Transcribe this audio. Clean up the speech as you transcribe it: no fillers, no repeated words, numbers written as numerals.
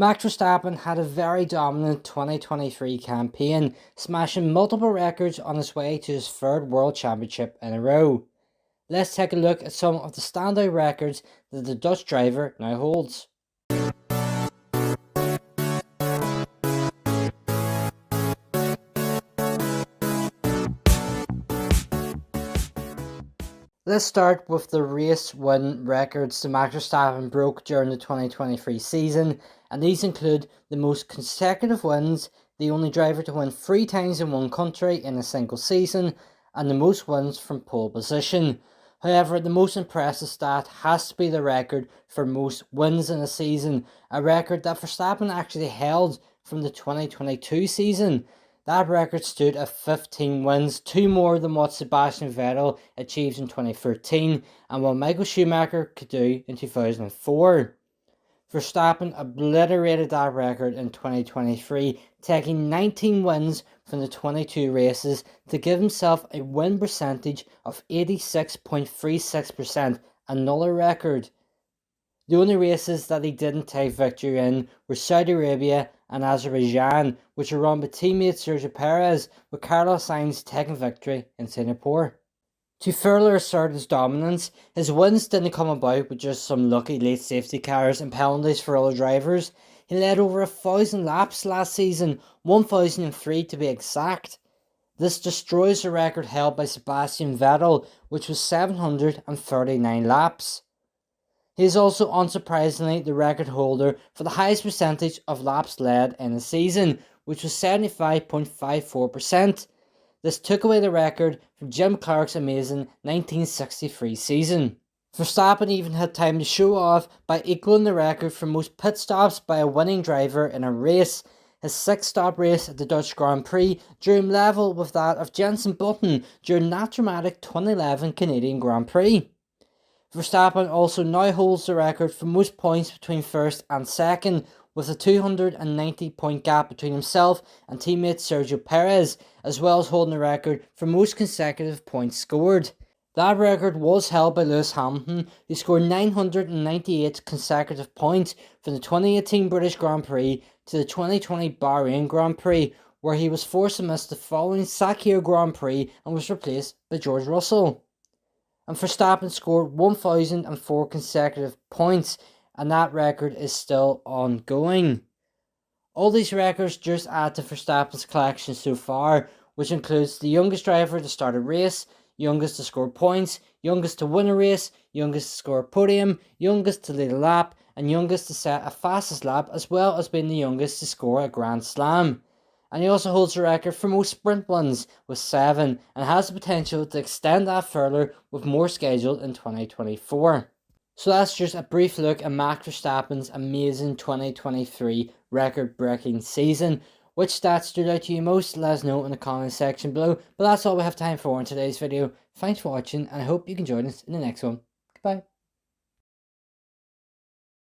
Max Verstappen had a very dominant 2023 campaign, smashing multiple records on his way to his third World Championship in a row. Let's take a look at some of the standout records that the Dutch driver now holds. Let's start with the race win records that Max Verstappen broke during the 2023 season, and these include the most consecutive wins, the only driver to win 3 times in one country in a single season, and the most wins from pole position. However, the most impressive stat has to be the record for most wins in a season, a record that Verstappen actually held from the 2022 season. That record stood at 15 wins, 2 more than what Sebastian Vettel achieved in 2013 and what Michael Schumacher could do in 2004. Verstappen obliterated that record in 2023, taking 19 wins from the 22 races to give himself a win percentage of 86.36%, another record. The only races that he didn't take victory in were Saudi Arabia and Azerbaijan, which were run by teammate Sergio Perez, with Carlos Sainz taking victory in Singapore. To further assert his dominance, his wins didn't come about with just some lucky late safety cars and penalties for other drivers. He led over 1,000 laps last season, 1,003 to be exact. This destroys the record held by Sebastian Vettel, which was 739 laps. He is also unsurprisingly the record holder for the highest percentage of laps led in a season, which was 75.54%. This took away the record from Jim Clark's amazing 1963 season. Verstappen even had time to show off by equaling the record for most pit stops by a winning driver in a race. His 6-stop race at the Dutch Grand Prix drew him level with that of Jenson Button during that dramatic 2011 Canadian Grand Prix. Verstappen also now holds the record for most points between first and second, with a 290-point gap between himself and teammate Sergio Perez, as well as holding the record for most consecutive points scored. That record was held by Lewis Hamilton, who scored 998 consecutive points from the 2018 British Grand Prix to the 2020 Bahrain Grand Prix, where he was forced to miss the following Sakir Grand Prix and was replaced by George Russell. And Verstappen scored 1,004 consecutive points, and that record is still ongoing. All these records just add to Verstappen's collection so far, which includes the youngest driver to start a race, youngest to score points, youngest to win a race, youngest to score a podium, youngest to lead a lap, and youngest to set a fastest lap, as well as being the youngest to score a Grand Slam. And he also holds the record for most sprint wins with 7 and has the potential to extend that further with more scheduled in 2024. So that's just a brief look at Max Verstappen's amazing 2023 record-breaking season. Which stats stood out to you most? Let us know in the comment section below. But that's all we have time for in today's video. Thanks for watching and I hope you can join us in the next one. Goodbye.